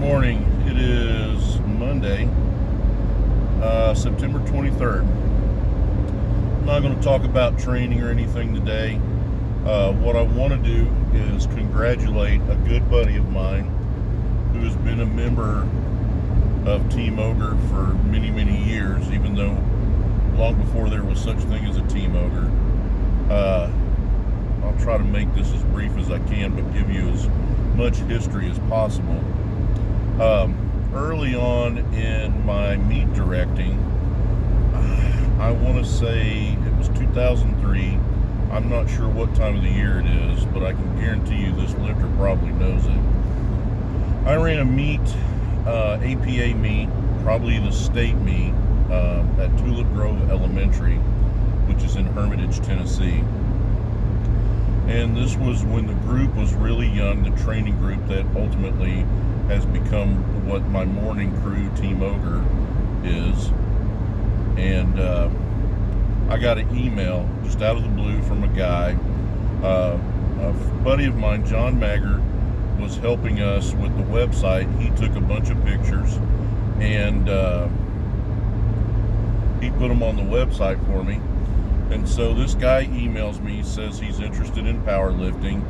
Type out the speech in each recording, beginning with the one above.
Morning. It is Monday, September 23rd. I'm not going to talk about training or anything today. What I want to do is congratulate a good buddy of mine who has been a member of Team Ogre for many, many years, even though long before there was such thing as a Team Ogre. I'll try to make this as brief as I can, but give you as much history as possible. Early on in my meet directing, I want to say it was 2003. I'm not sure what time of the year it is, but I can guarantee you this lifter probably knows it. I ran a meet, APA meet, probably the state meet, at Tulip Grove Elementary, which is in Hermitage, Tennessee. And this was when the group was really young, the training group that ultimately has become what my morning crew, Team Ogre, is. And I got an email just out of the blue from a guy. A buddy of mine, John Magger, was helping us with the website. He took a bunch of pictures and he put them on the website for me. And so this guy emails me, says he's interested in powerlifting,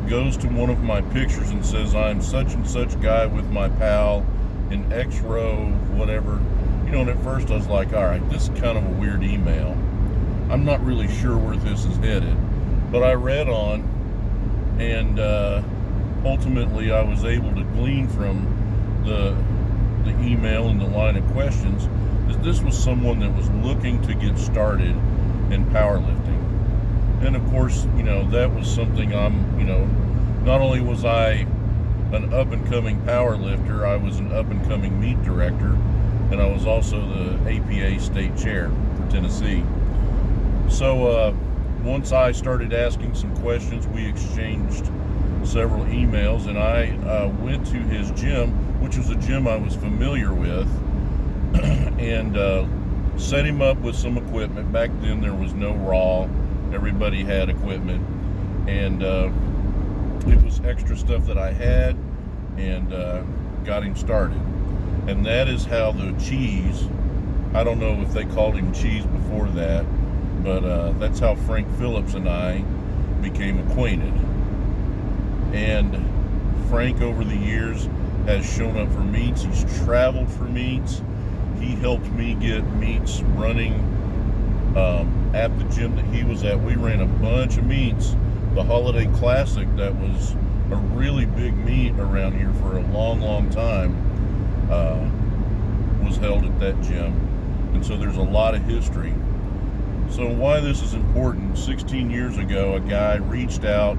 goes to one of my pictures and says, I'm such and such guy with my pal in X row, whatever. You know, and at first I was like, all right, this is kind of a weird email. I'm not really sure where this is headed. But I read on, and ultimately I was able to glean from the email and the line of questions that this was someone that was looking to get started in powerlifting. And of course, you know, that was something not only was I an up-and-coming power lifter, I was an up-and-coming meet director, and I was also the APA state chair for Tennessee. So once I started asking some questions, we exchanged several emails, and I went to his gym, which was a gym I was familiar with, and set him up with some equipment. Back then there was no Raw. Everybody had equipment, and it was extra stuff that I had, and got him started. And that is how the Cheese, I don't know if they called him Cheese before that, but that's how Frank Phillips and I became acquainted. And Frank, over the years, has shown up for meets. He's traveled for meets. He helped me get meets running at the gym that he was at. We ran a bunch of meets. The Holiday Classic, that was a really big meet around here for a long, long time, was held at that gym. And so there's a lot of history. So why this is important, 16 years ago, a guy reached out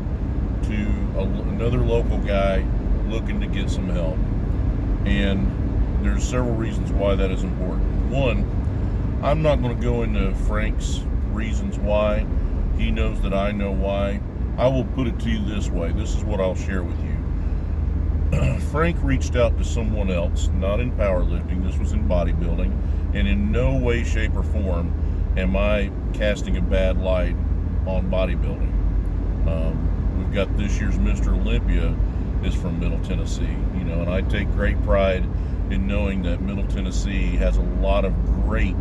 to another local guy looking to get some help. And there's several reasons why that is important. One, I'm not going to go into Frank's reasons why. He knows that I know why. I will put it to you this way. This is what I'll share with you. Frank reached out to someone else, not in powerlifting. This was in bodybuilding. And in no way, shape, or form am I casting a bad light on bodybuilding. We've got this year's Mr. Olympia is from Middle Tennessee, and I take great pride in knowing that Middle Tennessee has a lot of great,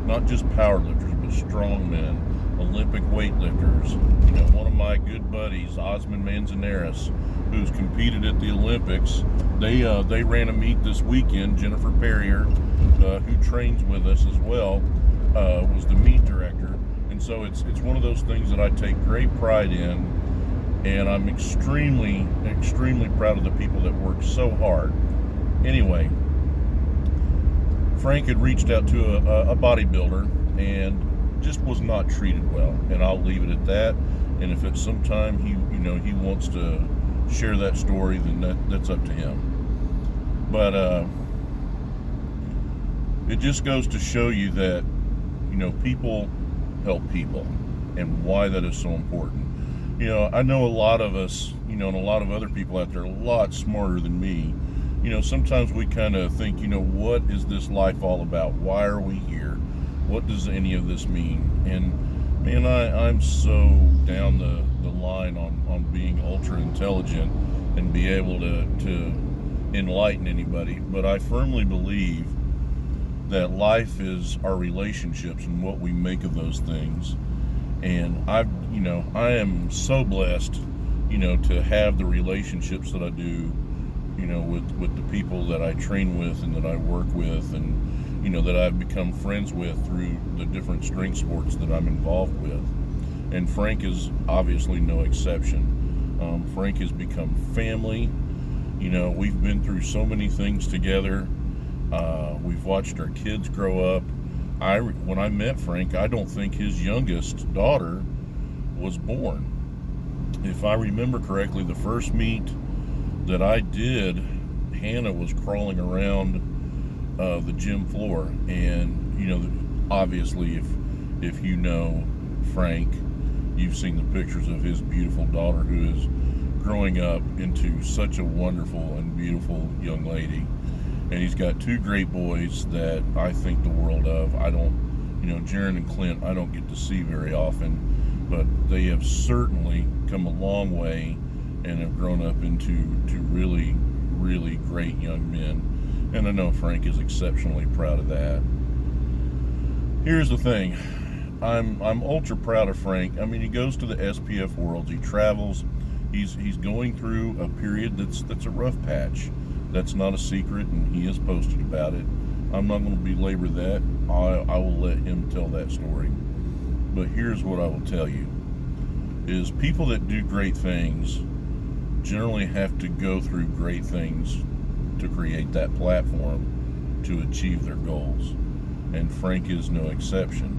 not just powerlifters, but strong men, Olympic weightlifters. One of my good buddies, Osman Manzanares, who's competed at the Olympics, they ran a meet this weekend. Jennifer Perrier, who trains with us as well, was the meet director. And so it's one of those things that I take great pride in, and I'm extremely, extremely proud of the people that work so hard. Anyway, Frank had reached out to a bodybuilder and just was not treated well, and I'll leave it at that. And if at some time he wants to share that story, then that's up to him. But it just goes to show you that people help people, and why that is so important. I know a lot of us, and a lot of other people out there, a lot smarter than me. Sometimes we kind of think, what is this life all about? Why are we here? What does any of this mean? And man, I'm so down the line on being ultra intelligent and be able to enlighten anybody, but I firmly believe that life is our relationships and what we make of those things. And I am so blessed, to have the relationships that I do, with the people that I train with and that I work with, and that I've become friends with through the different strength sports that I'm involved with. And Frank is obviously no exception. Frank has become family. We've been through so many things together. We've watched our kids grow up. When I met Frank, I don't think his youngest daughter was born. If I remember correctly, the first meet that I did, Hannah was crawling around the gym floor. And, obviously, if you know Frank, you've seen the pictures of his beautiful daughter, who is growing up into such a wonderful and beautiful young lady. And he's got two great boys that I think the world of. I don't, Jaron and Clint, I don't get to see very often, but they have certainly come a long way and have grown up into really, really great young men. And I know Frank is exceptionally proud of that. Here's the thing. I'm ultra proud of Frank. I mean, he goes to the SPF Worlds. He travels. He's going through a period that's a rough patch. That's not a secret, and he has posted about it. I'm not going to belabor that. I will let him tell that story. But here's what I will tell you, is people that do great things generally have to go through great things to create that platform to achieve their goals. And Frank is no exception.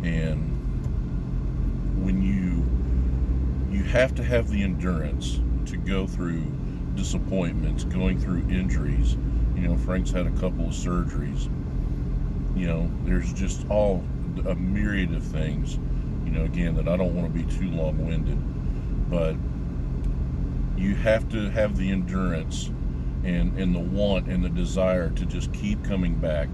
And when you have to have the endurance to go through disappointments, going through injuries. Frank's had a couple of surgeries. There's just all a myriad of things, again, that I don't want to be too long-winded, but you have to have the endurance and the want and the desire to just keep coming back,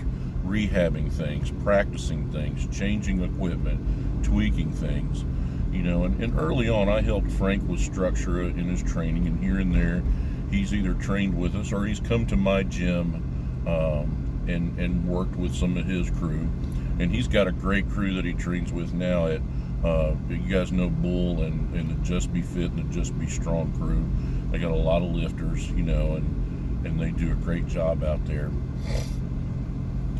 rehabbing things, practicing things, changing equipment, tweaking things, and early on I helped Frank with structure in his training, and here and there he's either trained with us or he's come to my gym and worked with some of his crew. And he's got a great crew that he trains with now at, you guys know Bull and the Just Be Fit and the Just Be Strong crew. They got a lot of lifters, and they do a great job out there.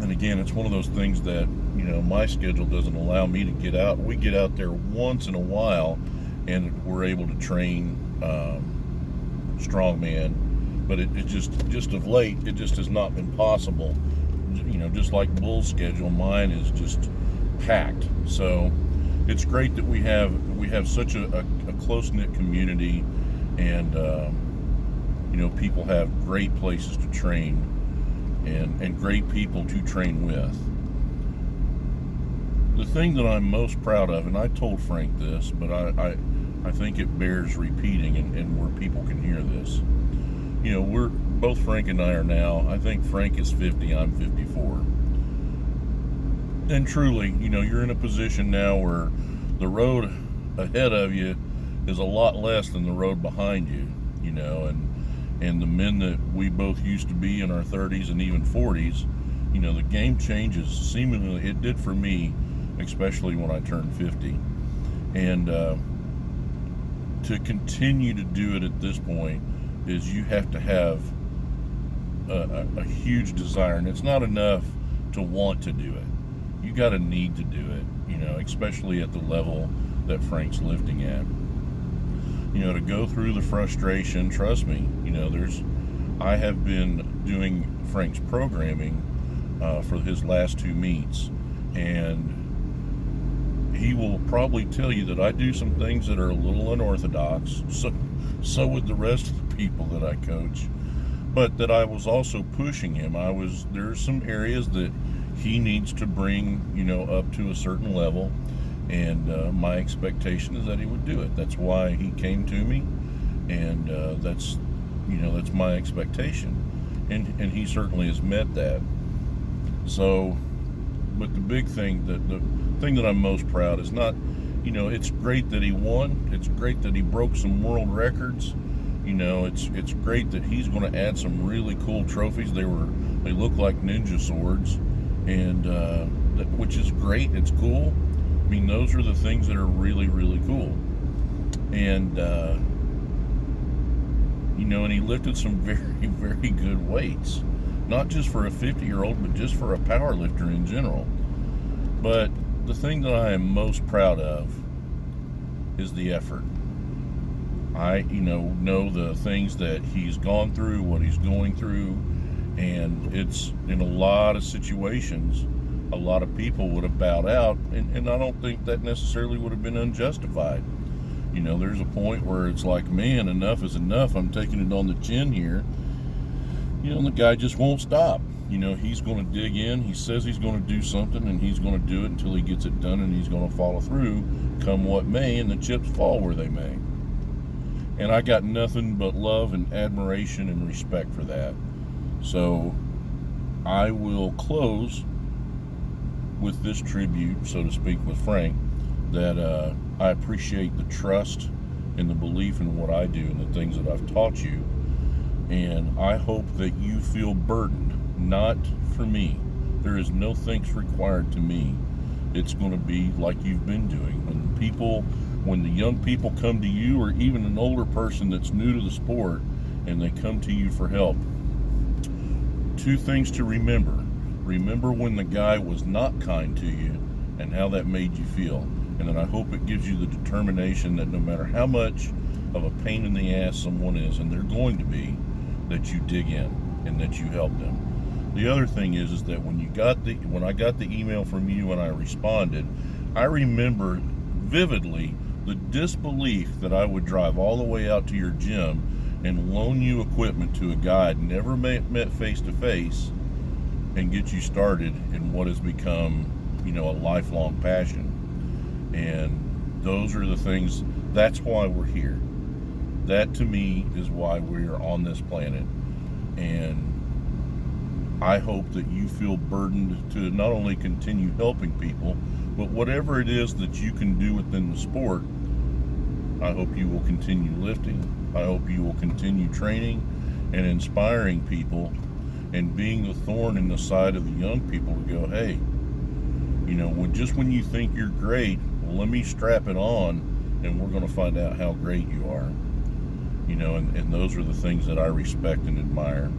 And again, it's one of those things that, my schedule doesn't allow me to get out. We get out there once in a while and we're able to train strongman, but it just of late it just has not been possible. Just like Bull's schedule, mine is just packed. So it's great that we have such a close-knit community, and people have great places to train and great people to train with. The thing that I'm most proud of, and I told Frank this, but I think it bears repeating and where people can hear this. We're both, Frank and I are now, I think Frank is 50, I'm 54. And truly, you're in a position now where the road ahead of you is a lot less than the road behind you, and the men that we both used to be in our 30s and even 40s, the game changes. Seemingly, it did for me, especially when I turned 50. And to continue to do it at this point is you have to have a huge desire, and it's not enough to want to do it. You got to need to do it, especially at the level that Frank's lifting at. To go through the frustration, trust me, I have been doing Frank's programming for his last two meets, and he will probably tell you that I do some things that are a little unorthodox, so would the rest of the people that I coach, but that I was also pushing him. There's some areas that he needs to bring, up to a certain level, and my expectation is that he would do it. That's why he came to me, and that's my expectation, and he certainly has met that. So, but the big thing, the thing that I'm most proud is not, it's great that he won. It's great that he broke some world records, You know, it's great that he's going to add some really cool trophies. They look like ninja swords, and which is great. It's cool. I mean, those are the things that are really, really cool. And you know, and he lifted some very, very good weights, not just for a 50-year-old, but just for a power lifter in general. But the thing that I am most proud of is the effort. I, know the things that he's gone through, what he's going through, and it's in a lot of situations, a lot of people would have bowed out, and I don't think that necessarily would have been unjustified. You know, there's a point where it's like, man, enough is enough. I'm taking it on the chin here. You know, and the guy just won't stop. You know, he's going to dig in. He says he's going to do something, and he's going to do it until he gets it done, and he's going to follow through, come what may, and the chips fall where they may. And I got nothing but love and admiration and respect for that. So I will close with this tribute, so to speak, with Frank, that I appreciate the trust and the belief in what I do and the things that I've taught you. And I hope that you feel burdened, not for me. There is no thanks required to me. It's going to be like you've been doing. When the young people come to you, or even an older person that's new to the sport, and they come to you for help, two things to remember. Remember when the guy was not kind to you and how that made you feel. And then I hope it gives you the determination that no matter how much of a pain in the ass someone is, and they're going to be, that you dig in and that you help them. The other thing is that when I got the email from you and I responded, I remember vividly the disbelief that I would drive all the way out to your gym and loan you equipment to a guy I'd never met face to face and get you started in what has become, a lifelong passion. And those are the things, that's why we're here. That to me is why we're on this planet. And I hope that you feel burdened to not only continue helping people, but whatever it is that you can do within the sport, I hope you will continue lifting. I hope you will continue training and inspiring people and being the thorn in the side of the young people to go, hey, when you think you're great, well, let me strap it on and we're going to find out how great you are. And those are the things that I respect and admire.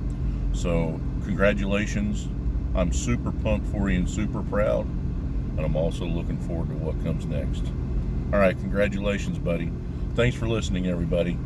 So congratulations. I'm super pumped for you and super proud. And I'm also looking forward to what comes next. All right, congratulations, buddy. Thanks for listening, everybody.